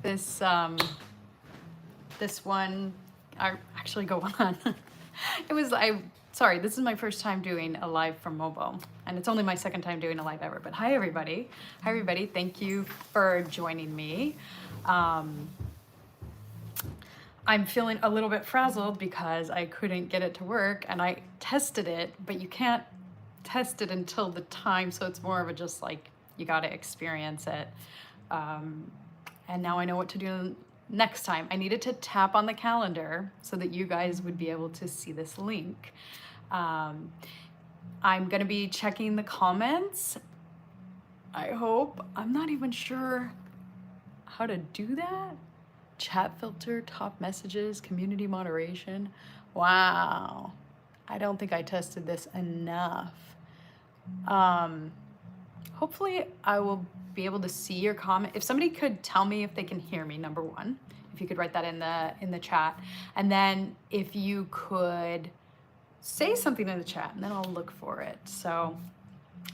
this this one actually go on. Sorry, this is my first time doing a live from mobile, and it's only my second time doing a live ever. But hi everybody. Hi everybody. Thank you for joining me. I'm feeling a little bit frazzled because I couldn't get it to work, and I tested it, but you can't test it until the time, so it's more of a just like you got to experience it. And now I know what to do next time. I needed to tap on the calendar so that you guys would be able to see this link. I'm gonna be checking the comments, I hope. I'm not even sure how to do that. Chat filter, top messages, community moderation. Wow, I don't think I tested this enough. Hopefully I will be able to see your comment. If somebody could tell me if they can hear me, number one, if you could write that in the chat, and then if you could say something in the chat, and then I'll look for it. So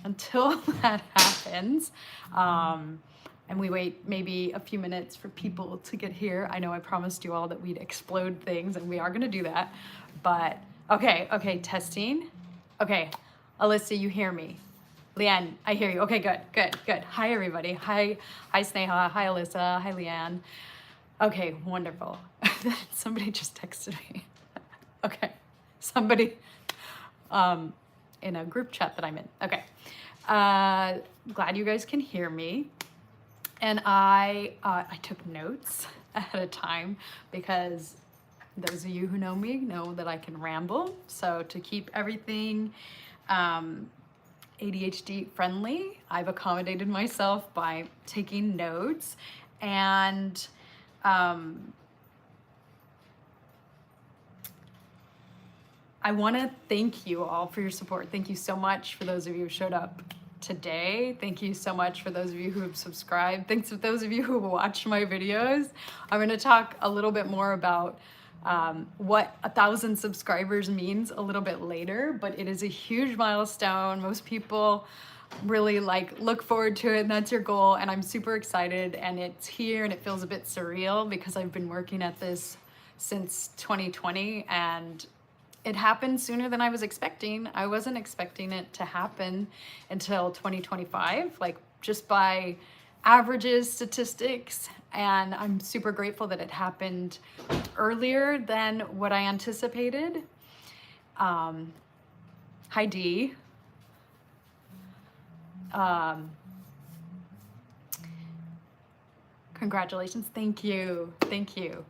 until that happens, and we wait maybe a few minutes for people to get here. I know I promised you all that we'd explode things, and we are gonna do that. But okay, testing. Okay, Alyssa, you hear me? Leanne, I hear you. Okay, good. Hi everybody. Hi Sneha. Hi Alyssa. Hi Leanne. Okay, wonderful. Somebody just texted me. Okay, somebody in a group chat that I'm in. Okay, glad you guys can hear me. And I took notes ahead of time because those of you who know me know that I can ramble. So to keep everything ADHD friendly, I've accommodated myself by taking notes. And I want to thank you all for your support. Thank you so much for those of you who showed up today. Thank you so much for those of you who have subscribed. Thanks for those of you who watch my videos. I'm going to talk a little bit more about what 1,000 subscribers means a little bit later, but it is a huge milestone. Most people really look forward to it, and that's your goal, and I'm super excited, and it's here, and it feels a bit surreal because I've been working at this since 2020, and it happened sooner than I was expecting. I wasn't expecting it to happen until 2025, just by averages, statistics, and I'm super grateful that it happened earlier than what I anticipated. Hi Dee. Congratulations, thank you.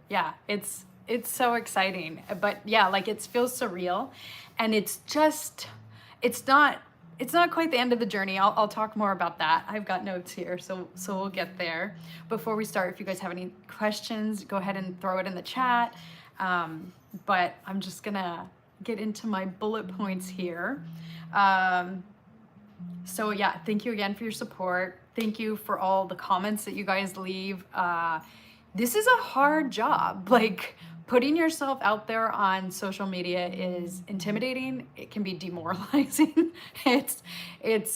Yeah, it's so exciting, but yeah, it feels surreal, and it's not quite the end of the journey. I'll talk more about that. I've got notes here, so we'll get there. Before we start, if you guys have any questions, go ahead and throw it in the chat. But I'm just gonna get into my bullet points here. So yeah, thank you again for your support. Thank you for all the comments that you guys leave. This is a hard job. Putting yourself out there on social media is intimidating. It can be demoralizing. It's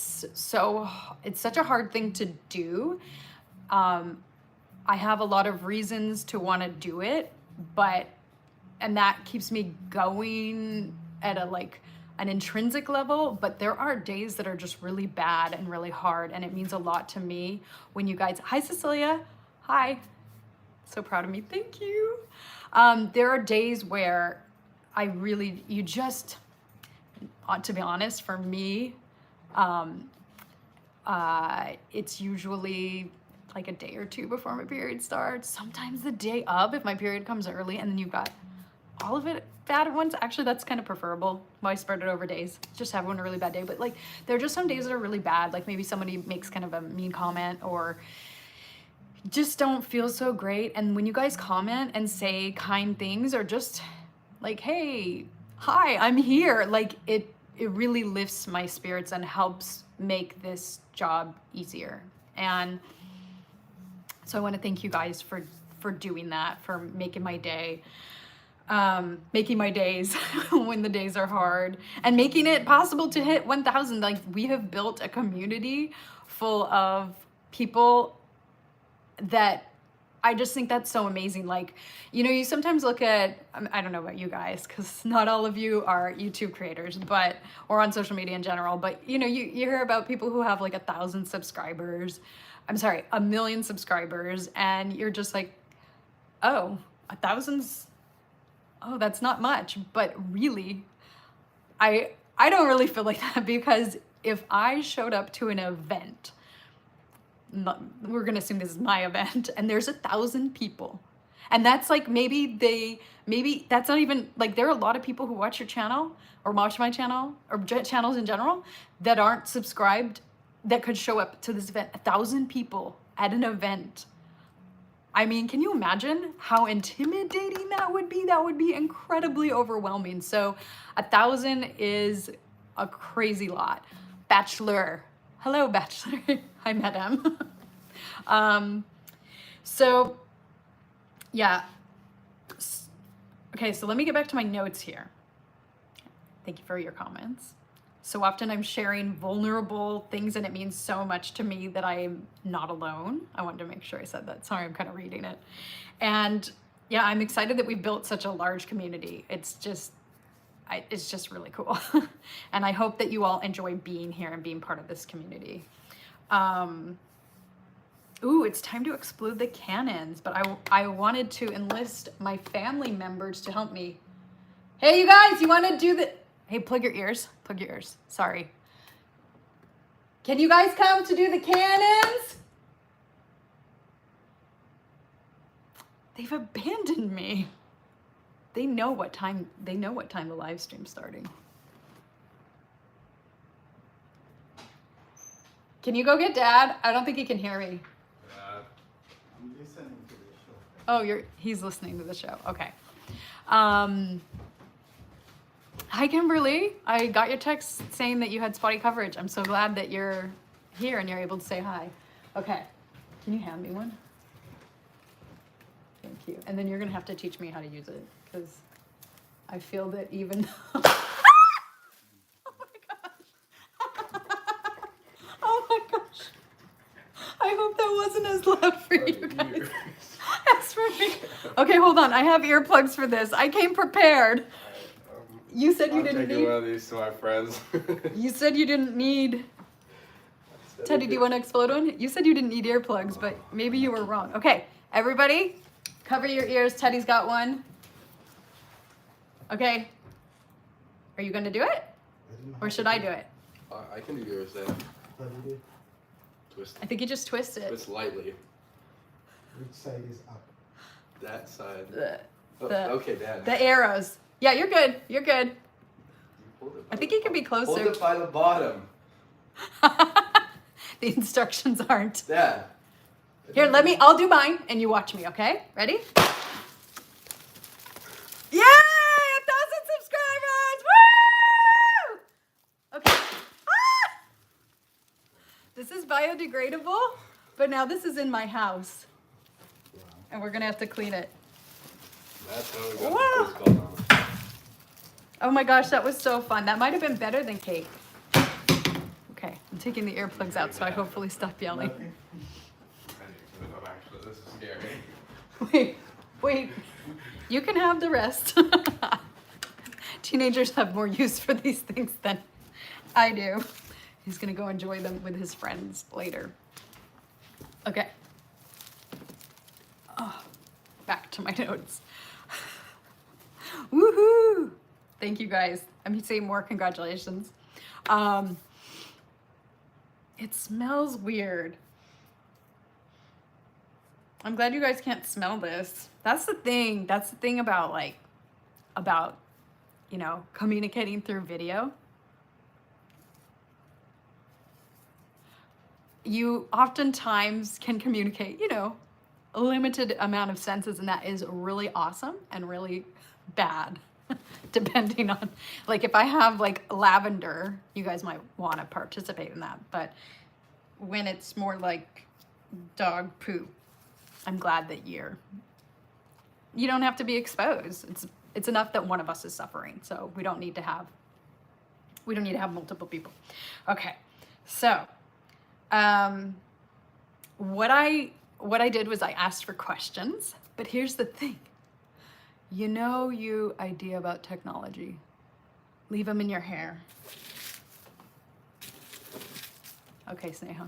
such a hard thing to do. I have a lot of reasons to want to do it, and that keeps me going at an intrinsic level, but there are days that are just really bad and really hard, and it means a lot to me when you guys, hi Cecilia, hi, so proud of me, thank you. There are days where you just, to be honest, for me, it's usually a day or two before my period starts, sometimes the day of if my period comes early, and then you've got all of it bad at once. Actually, that's kind of preferable. Why spread it over days? Just have one really bad day. But there are just some days that are really bad. Maybe somebody makes kind of a mean comment, or just don't feel so great. And when you guys comment and say kind things, or just hey, hi, I'm here, it really lifts my spirits and helps make this job easier. And so I want to thank you guys for doing that, for making my day. Making my days when the days are hard, and making it possible to hit 1,000. We have built a community full of people that I just think that's so amazing. Like, you know, you sometimes look at, I don't know about you guys, because not all of you are YouTube creators, but, or on social media in general, but you know, you hear about people who have like 1,000 subscribers. I'm sorry, 1,000,000 subscribers. And you're just like, oh, 1,000's, oh, that's not much. But really, I don't really feel like that, because if I showed up to an event, we're gonna assume this is my event, and there's 1,000 people, and that's like, maybe that's not even like, there are a lot of people who watch your channel or watch my channel or channels in general that aren't subscribed, that could show up to this event. 1,000 people at an event. I mean, can you imagine how intimidating that would be? That would be incredibly overwhelming. So 1,000 is a crazy lot. Bachelor. Hello, Bachelor. Hi, Madame. So, yeah. Okay, so let me get back to my notes here. Thank you for your comments. So often I'm sharing vulnerable things, and it means so much to me that I am not alone. I wanted to make sure I said that. Sorry, I'm kind of reading it. And yeah, I'm excited that we've built such a large community. It's just really cool. And I hope that you all enjoy being here and being part of this community. Ooh, it's time to explode the cannons, but I wanted to enlist my family members to help me. Hey, you guys, you want to do the... Hey, plug your ears. Plug your ears. Sorry. Can you guys come to do the cannons? They've abandoned me. They know what time the live stream's starting. Can you go get Dad? I don't think he can hear me. I'm listening to the show. Oh, he's listening to the show. Okay. Hi, Kimberly. I got your text saying that you had spotty coverage. I'm so glad that you're here and you're able to say hi. Okay. Can you hand me one? Thank you. And then you're going to have to teach me how to use it, because I feel that even... Oh my gosh. Oh my gosh. I hope that wasn't as loud for you guys as for me. Okay, hold on. I have earplugs for this. I came prepared. You said you didn't need... I'm taking one of these to my friends. You said you didn't need... Teddy, do you want to explode one? You said you didn't need earplugs, but maybe you were wrong. Okay, everybody, cover your ears. Teddy's got one. Okay. Are you going to do it? Or should I do it? I can do yours then. How do you do? Twist. I think you just twist it. Twist lightly. Which side is up? That side. The Okay, Dad. The arrows. Yeah, you're good. You're good. I think you can be Hold closer. it by the bottom. The instructions aren't. Dad. Here, I'll do mine and you watch me, okay? Ready? Yay! 1,000 subscribers! Woo! Okay. Ah! This is biodegradable, but now this is in my house. Wow. And we're gonna have to clean it. That's how we got Wow. the twist going on. Oh my gosh, that was so fun. That might have been better than cake. Okay, I'm taking the earplugs out so I hopefully stop yelling. Nothing? Actually, this is scary. Wait. You can have the rest. Teenagers have more use for these things than I do. He's gonna go enjoy them with his friends later. Okay. Oh, back to my notes. Woohoo! Thank you guys. I'm saying more congratulations. It smells weird. I'm glad you guys can't smell this. That's the thing. That's the thing about you know, communicating through video. You oftentimes can communicate, you know, a limited amount of senses, and that is really awesome and really bad. Depending on, like, if I have like lavender, you guys might want to participate in that. But when it's more like dog poop, I'm glad that you don't have to be exposed. It's enough that one of us is suffering. So we don't need to have multiple people. Okay. So, what I what I did was I asked for questions, but here's the thing. You know, you idea about technology. Leave them in your hair. Okay, Sneha.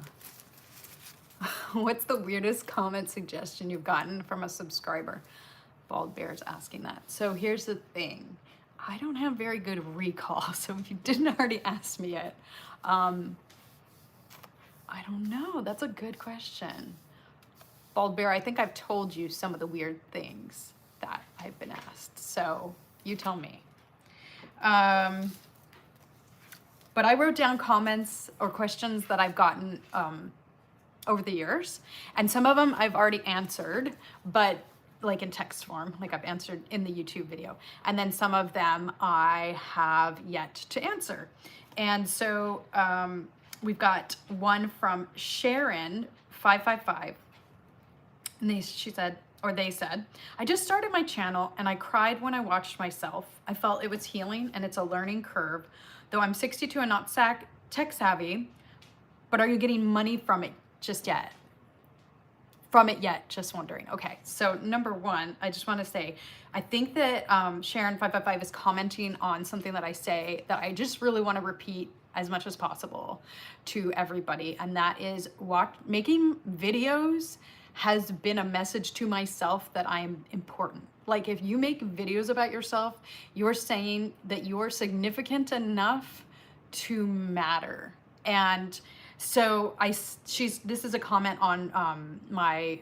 What's the weirdest comment suggestion you've gotten from a subscriber? Bald Bear's asking that. So here's the thing. I don't have very good recall, so if you didn't already ask me yet, I don't know. That's a good question. Bald Bear, I think I've told you some of the weird things that I've been asked, so you tell me. But I wrote down comments or questions that I've gotten over the years, and some of them I've already answered, but like in text form, like I've answered in the YouTube video. And then some of them I have yet to answer. And so we've got one from Sharon 555. And they said, I just started my channel and I cried when I watched myself. I felt it was healing and it's a learning curve. Though I'm 62 and not tech savvy, but are you getting money from it just yet? Just wondering. Okay, so number one, I just want to say, I think that Sharon 555 is commenting on something that I say that I just really want to repeat as much as possible to everybody, and that is making videos has been a message to myself that I am important. Like if you make videos about yourself, you're saying that you're significant enough to matter. And so this is a comment on my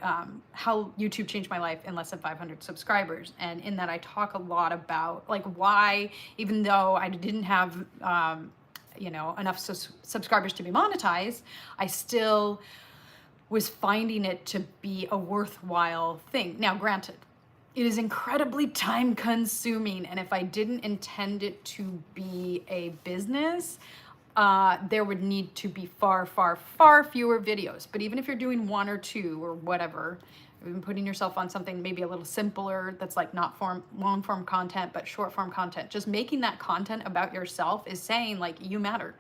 how YouTube changed my life in less than 500 subscribers, and in that I talk a lot about like why, even though I didn't have enough subscribers to be monetized, I still was finding it to be a worthwhile thing. Now, granted, it is incredibly time consuming, and if I didn't intend it to be a business, there would need to be far, far, far fewer videos. But even if you're doing one or two or whatever, even putting yourself on something maybe a little simpler that's like not long form content, but short form content, just making that content about yourself is saying like you matter,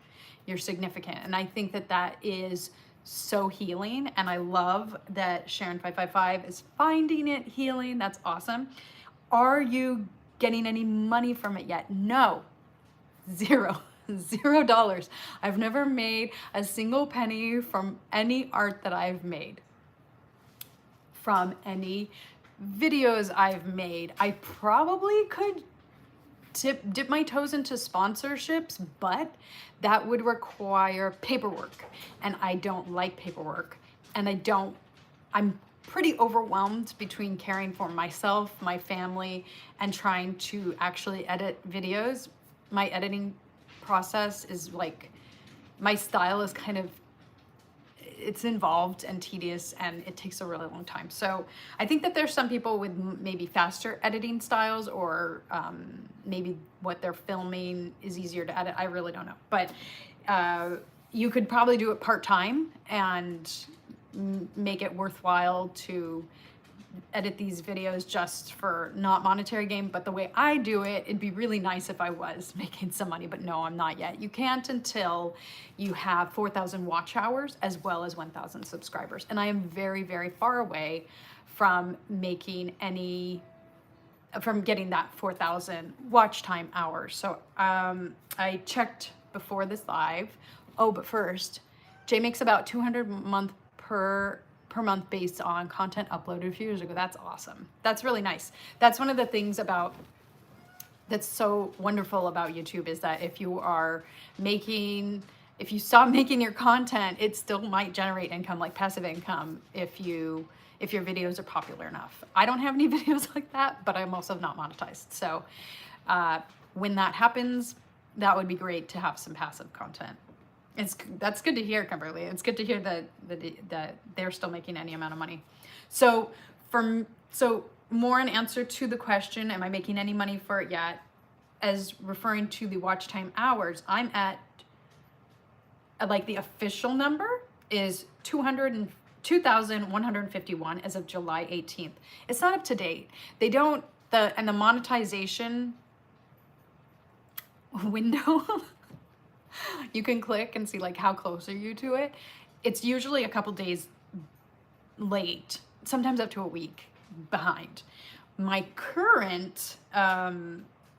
you're significant. And I think that that is so healing. And I love that Sharon 555 is finding it healing. That's awesome. Are you getting any money from it yet? No, $0. I've never made a single penny from any art that I've made, from any videos I've made. I probably could dip my toes into sponsorships, but that would require paperwork, and I don't like paperwork, and I'm pretty overwhelmed between caring for myself, my family, and trying to actually edit videos. My editing process is like, my style is kind of, it's involved and tedious, and it takes a really long time. So I think that there's some people with maybe faster editing styles, or maybe what they're filming is easier to edit. I really don't know, but you could probably do it part-time and make it worthwhile to edit these videos just for not monetary gain. But the way I do it, it'd be really nice if I was making some money, but no, I'm not yet. You can't until you have 4,000 watch hours as well as 1,000 subscribers. And I am very, very far away from getting that 4,000 watch time hours. So I checked before this live. Oh, but first, Jay makes about 200 per month based on content uploaded a few years ago. That's awesome. That's really nice. That's one of the things that's so wonderful about YouTube, is that if you stop making your content, it still might generate income, like passive income, if your videos are popular enough. I don't have any videos like that, but I'm also not monetized. So when that happens, that would be great to have some passive content. That's good to hear, Kimberly. It's good to hear that they're still making any amount of money. So more in answer to the question, am I making any money for it yet? As referring to the watch time hours, I'm at like the official number is 2,151 as of July 18th. It's not up to date. And the monetization window, you can click and see like how close are you to it. It's usually a couple days late, sometimes up to a week behind. My current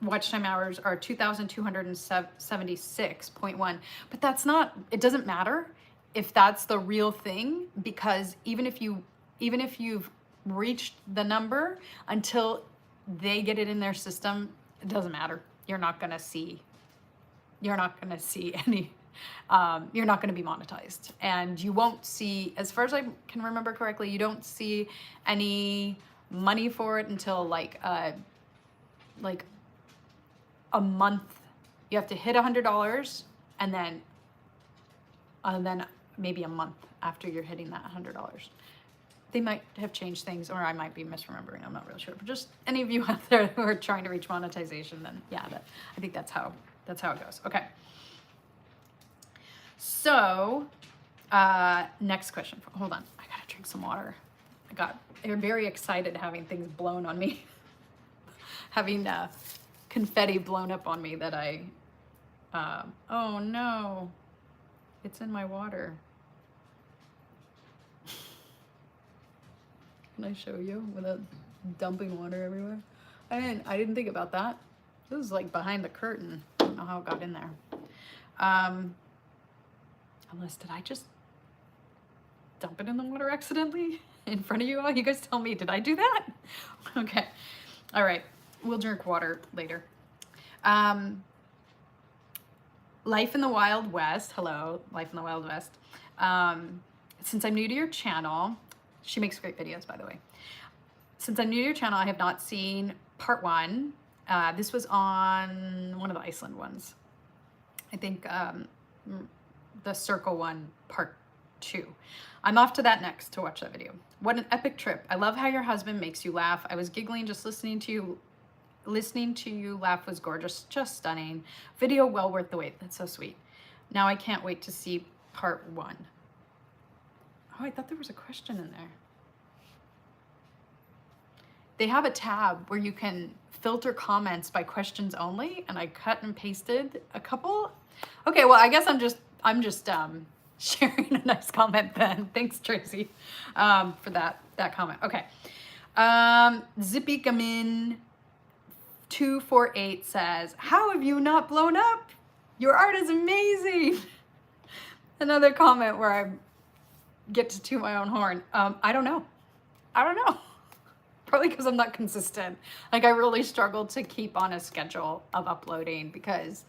watch time hours are 2,276.1, but that's not, it doesn't matter if that's the real thing, because even if you've reached the number, until they get it in their system, it doesn't matter. You're not gonna see any, you're not gonna be monetized, and you won't see, as far as I can remember correctly, you don't see any money for it until like a month. You have to hit $100, and then maybe a month after you're hitting that $100. They might have changed things, or I might be misremembering. I'm not really sure. But just any of you out there who are trying to reach monetization, then yeah, I think that's how it goes. Okay. So, next question. Hold on, I gotta drink some water. I got very excited having things blown on me, having confetti blown up on me that I. Oh no, it's in my water. Can I show you without dumping water everywhere? I didn't think about that. This is like behind the curtain. I don't know how it got in there. Unless, did I just dump it in the water accidentally in front of you all? You guys tell me, did I do that? Okay. All right. We'll drink water later. Life in the Wild West. Hello, Life in the Wild West. Since I'm new to your channel, she makes great videos, by the way. Since I'm new to your channel, I have not seen part 1. This was on one of the Iceland ones. I think the circle one, part 2. I'm off to that next to watch that video. What an epic trip. I love how your husband makes you laugh. I was giggling just listening to you laugh was gorgeous, just stunning. Video well worth the wait. That's so sweet. Now I can't wait to see part 1. Oh, I thought there was a question in there. They have a tab where you can filter comments by questions only, and I cut and pasted a couple. Okay, well, I guess I'm just sharing a nice comment then. Thanks, Tracy, for that comment. Okay. Zippy Gamin 248 says, how have you not blown up? Your art is amazing. Another comment where I get to toot my own horn. I don't know. Probably because I'm not consistent. Like, I really struggle to keep on a schedule of uploading, because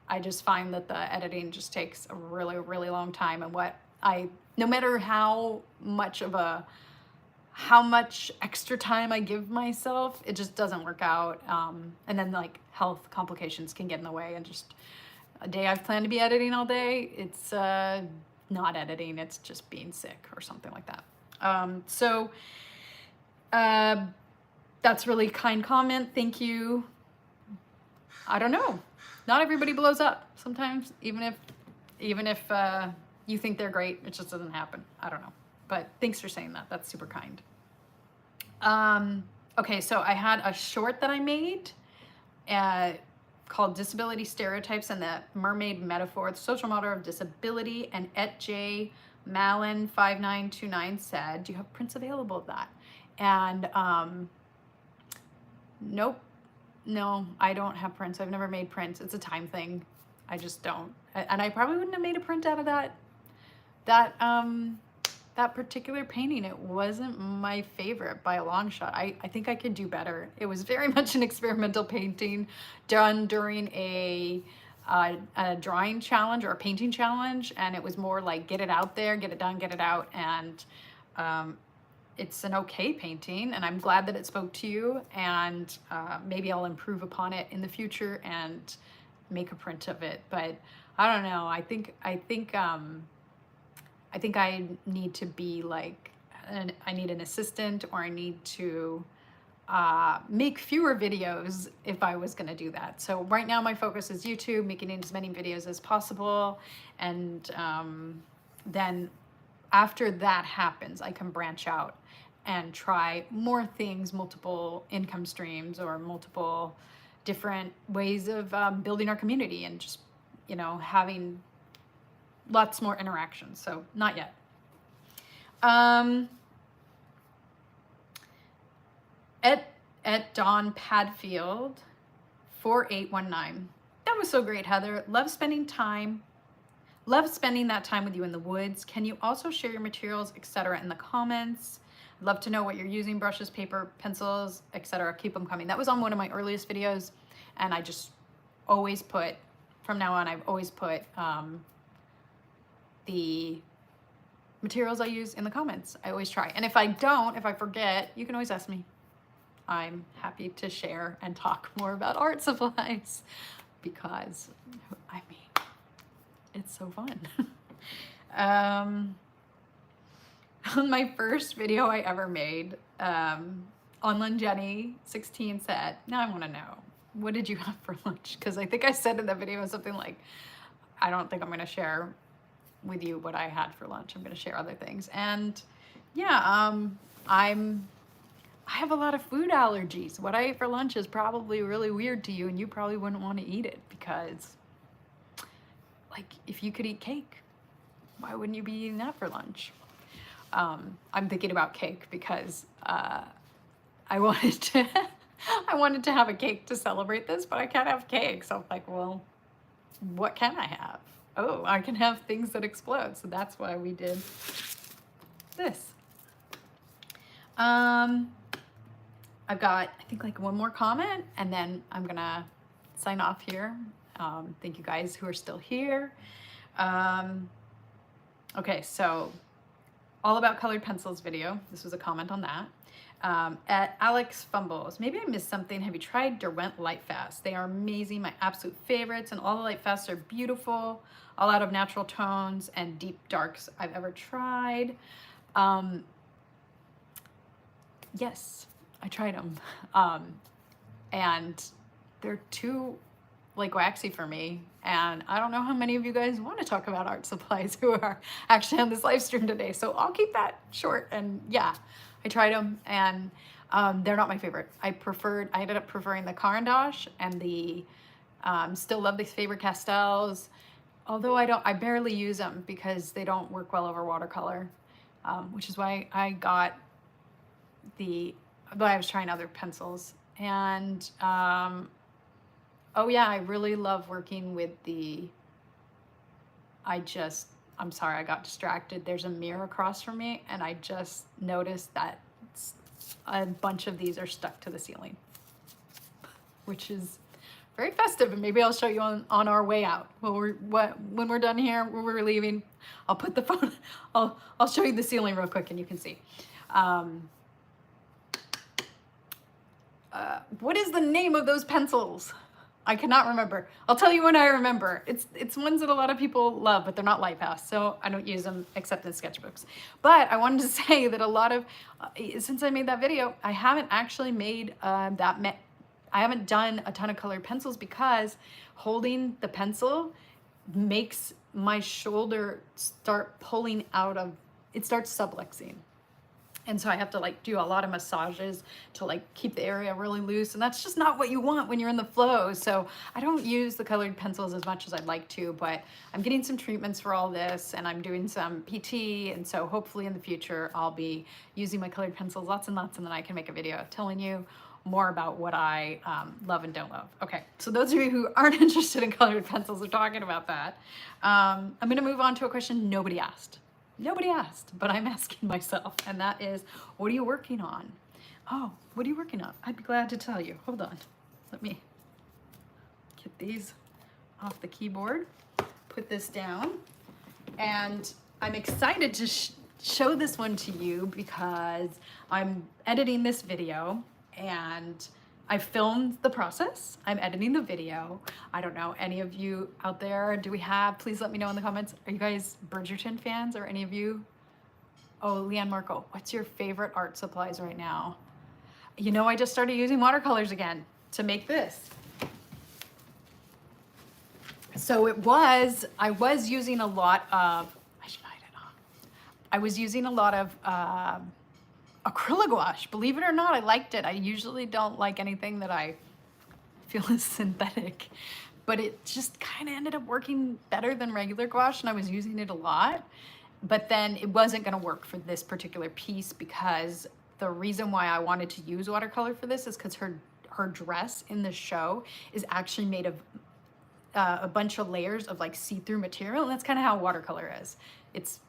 I just find that the editing just takes a really, really long time. And no matter how much extra time I give myself, it just doesn't work out. And then like health complications can get in the way, and just a day I've planned to be editing all day, it's not editing, it's just being sick or something like that. That's really kind comment. Thank you. I don't know. Not everybody blows up. Sometimes even if you think they're great, it just doesn't happen. I don't know. But thanks for saying that. That's super kind. Okay, so I had a short that I made called Disability Stereotypes and the Mermaid Metaphor, the Social Model of Disability, and J. Malin 5929 said, do you have prints available of that? And nope, no, I don't have prints. I've never made prints. It's a time thing. I just don't. And I probably wouldn't have made a print out of that particular painting. It wasn't my favorite by a long shot. I think I could do better. It was very much an experimental painting done during a drawing challenge or a painting challenge, and it was more like get it out there, get it done, get it out. And it's an okay painting, and I'm glad that it spoke to you, and maybe I'll improve upon it in the future and make a print of it. But I don't know. I think I need to be like, I need an assistant, or I need to make fewer videos if I was going to do that. So right now my focus is YouTube, making as many videos as possible. And then after that happens, I can branch out and try more things, multiple income streams, or multiple different ways of building our community, and just, you know, having lots more interactions. So not yet. At Dawn Padfield 4819. That was so great, Heather. Love spending that time with you in the woods. Can you also share your materials, etc. in the comments? I'd love to know what you're using, brushes, paper, pencils, etc. Keep them coming. That was on one of my earliest videos, and I just always put, from now on, I've always put the materials I use in the comments. I always try. And if I don't, if I forget, you can always ask me. I'm happy to share and talk more about art supplies because, I mean, it's so fun. On my first video I ever made, Online Jenny 16 said, now I want to know, what did you have for lunch? Because I think I said in the video something like, I don't think I'm going to share with you what I had for lunch. I'm going to share other things. And yeah, I have a lot of food allergies. What I ate for lunch is probably really weird to you, and you probably wouldn't want to eat it because, like, if you could eat cake, why wouldn't you be eating that for lunch? I'm thinking about cake because I wanted to have a cake to celebrate this, but I can't have cake. So I'm like, well, what can I have? Oh, I can have things that explode. So that's why we did this. I've got, I think, like one more comment, and then I'm gonna sign off here. Thank you guys who are still here. Okay, so all about colored pencils video. This was a comment on that. At Alex Fumbles, maybe I missed something. Have you tried Derwent Light Fast? They are amazing, my absolute favorites, and all the Light Fasts are beautiful, all out of natural tones and deep darks I've ever tried. Yes, I tried them. And they're too like waxy for me. And I don't know how many of you guys want to talk about art supplies who are actually on this live stream today. So I'll keep that short. And yeah, I tried them, and they're not my favorite. I ended up preferring the Caran d'Ache and the, still love these Faber-Castells. Although I barely use them because they don't work well over watercolor, which is why I got but I was trying other pencils. And oh yeah, I really love working with I'm sorry, I got distracted. There's a mirror across from me, and I just noticed that a bunch of these are stuck to the ceiling, which is very festive. And maybe I'll show you on our way out. When we're done here, when we're leaving, I'll put the phone, I'll show you the ceiling real quick and you can see. What is the name of those pencils? I cannot remember. I'll tell you when I remember. It's ones that a lot of people love, but they're not Light Fast, so I don't use them except in sketchbooks. But I wanted to say that a lot of, since I made that video, I haven't actually made I haven't done a ton of colored pencils because holding the pencil makes my shoulder start pulling out of, it starts subluxing. And so I have to like do a lot of massages to like keep the area really loose. And that's just not what you want when you're in the flow. So I don't use the colored pencils as much as I'd like to, but I'm getting some treatments for all this, and I'm doing some PT. And so hopefully in the future, I'll be using my colored pencils lots and lots, and then I can make a video telling you more about what I love and don't love. Okay, so those of you who aren't interested in colored pencils are talking about that. I'm gonna move on to a question nobody asked. Nobody asked, but I'm asking myself, and that is, what are you working on? Oh, what are you working on? I'd be glad to tell you. Hold on. Let me get these off the keyboard, put this down, and I'm excited to show this one to you because I'm editing this video, and I filmed the process. I'm editing the video. I don't know, any of you out there, please let me know in the comments. Are you guys Bridgerton fans, or any of you? Oh, Leanne Marco, what's your favorite art supplies right now? You know, I just started using watercolors again to make this. So I was using a lot of, I should hide it on. I was using a lot of, acrylic gouache. Believe it or not, I liked it. I usually don't like anything that I feel is synthetic, but it just kind of ended up working better than regular gouache, and I was using it a lot. But then it wasn't going to work for this particular piece because the reason why I wanted to use watercolor for this is because her dress in the show is actually made of a bunch of layers of like see-through material, and that's kind of how watercolor is. It's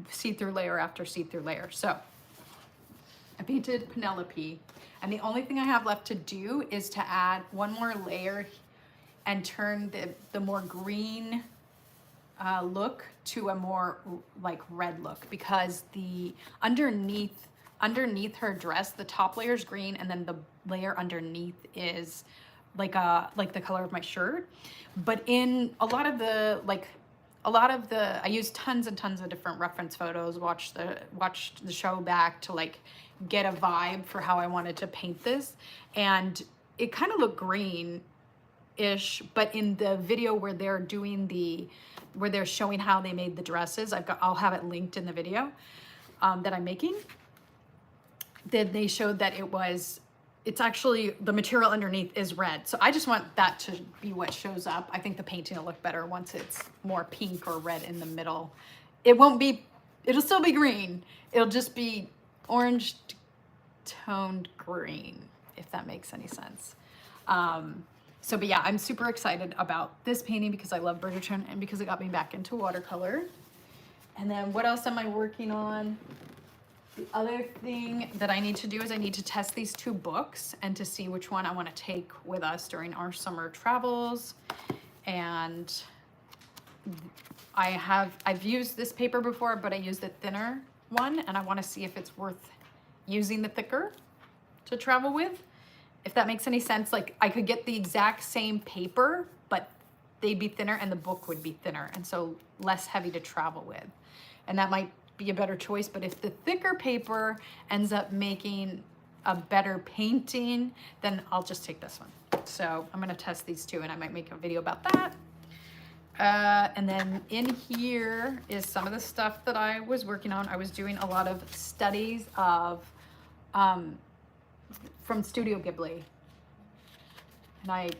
see-through layer after see-through layer. So I painted Penelope, and the only thing I have left to do is to add one more layer and turn the more green look to a more like red look, because the underneath her dress, the top layer is green, and then the layer underneath is like the color of my shirt. But in a lot of the I used tons and tons of different reference photos, watched the show back to like get a vibe for how I wanted to paint this, and it kind of looked green ish, but in the video where they're showing how they made the dresses, I'll have it linked in the video that I'm making. Then they showed that it's actually the material underneath is red. So I just want that to be what shows up. I think the painting will look better once it's more pink or red in the middle. It'll still be green. It'll just be orange toned green, if that makes any sense. But yeah, I'm super excited about this painting because I love Bridgerton and because it got me back into watercolor. And then what else am I working on? The other thing that I need to do is I need to test these 2 books and to see which one I want to take with us during our summer travels. And I've used this paper before, but I used the thinner one, and I want to see if it's worth using the thicker to travel with. If that makes any sense, like I could get the exact same paper, but they'd be thinner and the book would be thinner, and so less heavy to travel with. And that might be a better choice, but if the thicker paper ends up making a better painting, then I'll just take this one. So I'm gonna test these 2, and I might make a video about that. And then in here is some of the stuff that I was working on. I was doing a lot of studies of from Studio Ghibli, and I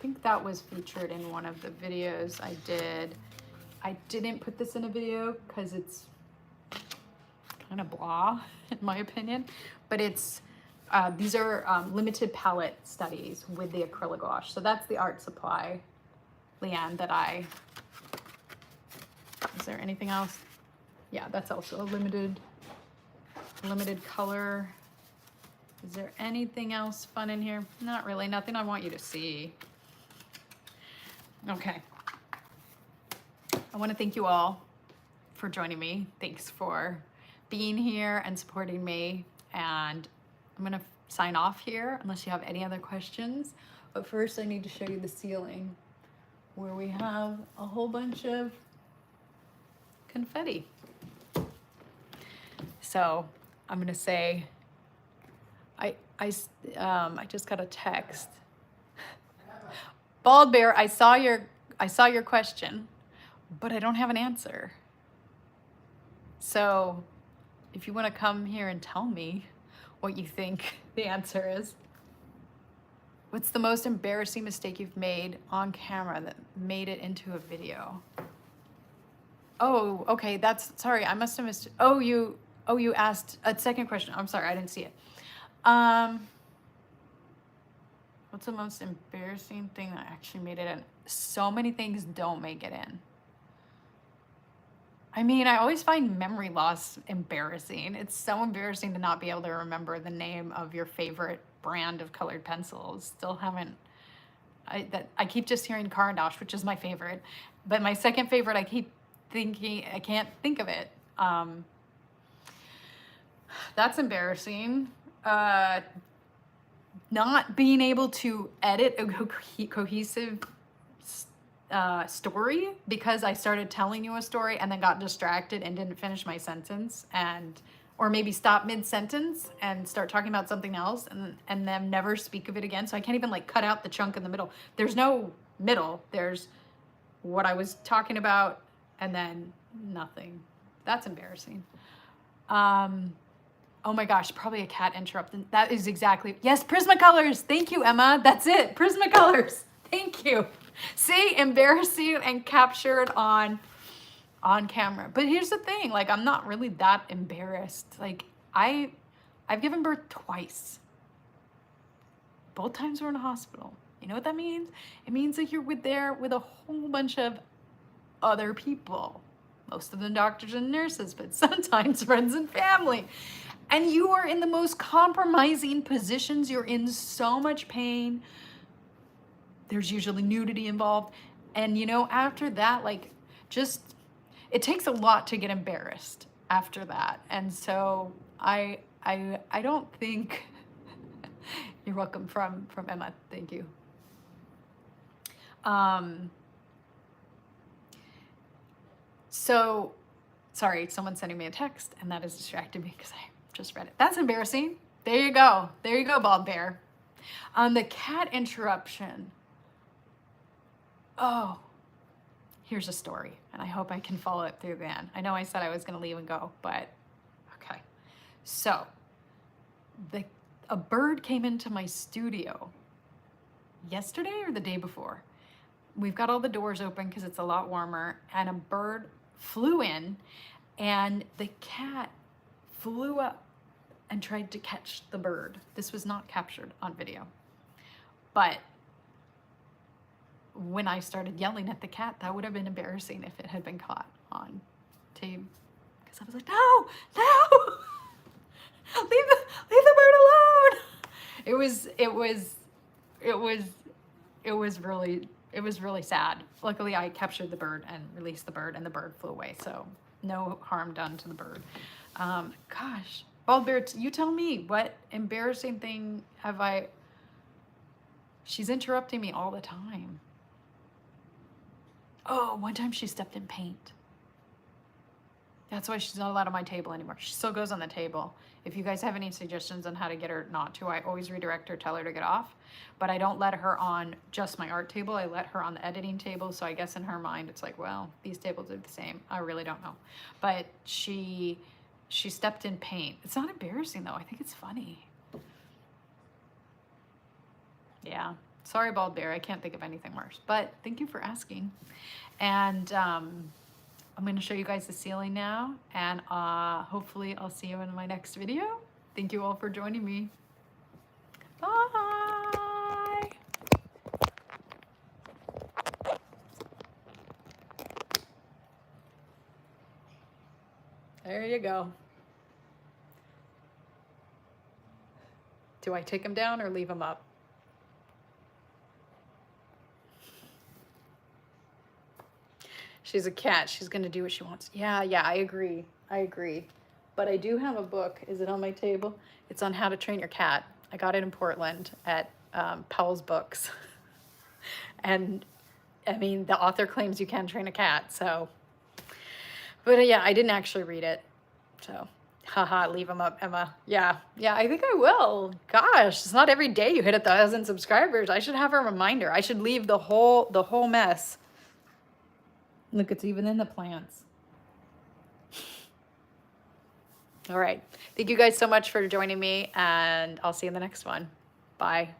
think that was featured in one of the videos I did. I didn't put this in a video because it's kind of blah in my opinion, but it's these are limited palette studies with the acrylic gouache. So that's the art supply, Leanne, is there anything else? Yeah, that's also a limited color. Is there anything else fun in here? Not really, nothing I want you to see. Okay. I want to thank you all for joining me. Thanks for being here and supporting me. And I'm gonna sign off here unless you have any other questions. But first I need to show you the ceiling where we have a whole bunch of confetti. So I'm gonna say, I just got a text. Bald Bear, I saw your question, but I don't have an answer. So if you want to come here and tell me what you think the answer is. What's the most embarrassing mistake you've made on camera that made it into a video? Oh, okay, sorry, I must have missed. Oh, you asked a second question. I'm sorry, I didn't see it. What's the most embarrassing thing that actually made it in? So many things don't make it in. I mean, I always find memory loss embarrassing. It's so embarrassing to not be able to remember the name of your favorite brand of colored pencils. Still haven't. I keep just hearing Caran-d'Ache, which is my favorite, but my second favorite, I keep thinking I can't think of it. That's embarrassing. Not being able to edit a cohesive story because I started telling you a story and then got distracted and didn't finish my sentence, or maybe stop mid-sentence and start talking about something else and then never speak of it again. So I can't even like cut out the chunk in the middle. There's no middle. There's what I was talking about and then nothing. That's embarrassing. Oh my gosh, probably a cat interrupted. That is exactly, yes, Prismacolors. Thank you, Emma. That's it, Prismacolors. Thank you. See, embarrassing and captured on camera. But here's the thing, like I'm not really that embarrassed. Like I I've given birth twice. Both times we're in a hospital. You know what that means? It means that you're there with a whole bunch of other people. Most of them doctors and nurses, but sometimes friends and family. And you are in the most compromising positions. You're in so much pain. There's usually nudity involved. And you know, after that, like, just, it takes a lot to get embarrassed after that. And so I don't think, you're welcome from Emma, thank you. So, sorry, someone's sending me a text and that has distracted me because I just read it. That's embarrassing. There you go, Bald Bear. The cat interruption. Oh, here's a story, and I hope I can follow it through then. I know I said I was gonna leave and go, but okay. So, a bird came into my studio yesterday or the day before. We've got all the doors open because it's a lot warmer, and a bird flew in, and the cat flew up and tried to catch the bird. This was not captured on video, but when I started yelling at the cat, that would have been embarrassing if it had been caught on tape. Because I was like, no, leave the bird alone. It was really sad. Luckily, I captured the bird and released the bird, and the bird flew away. So no harm done to the bird. Gosh, Bald Bear, you tell me, what embarrassing thing have I? She's interrupting me all the time. Oh, one time she stepped in paint. That's why she's not allowed on my table anymore. She still goes on the table. If you guys have any suggestions on how to get her not to, I always redirect her, tell her to get off. But I don't let her on just my art table. I let her on the editing table. So I guess in her mind, it's like, well, these tables are the same. I really don't know. But she stepped in paint. It's not embarrassing though. I think it's funny. Yeah. Sorry, Bald Bear. I can't think of anything worse. But thank you for asking. And I'm going to show you guys the ceiling now. And hopefully I'll see you in my next video. Thank you all for joining me. Bye. There you go. Do I take them down or leave them up? She's a cat. She's going to do what she wants. Yeah, I agree. But I do have a book. Is it on my table? It's on how to train your cat. I got it in Portland at Powell's Books. And, I mean, the author claims you can train a cat, so. But, yeah, I didn't actually read it. So, haha, leave them up, Emma. Yeah, I think I will. Gosh, it's not every day you hit 1,000 subscribers. I should have a reminder. I should leave the whole mess. Look, it's even in the plants. All right. Thank you guys so much for joining me, and I'll see you in the next one. Bye.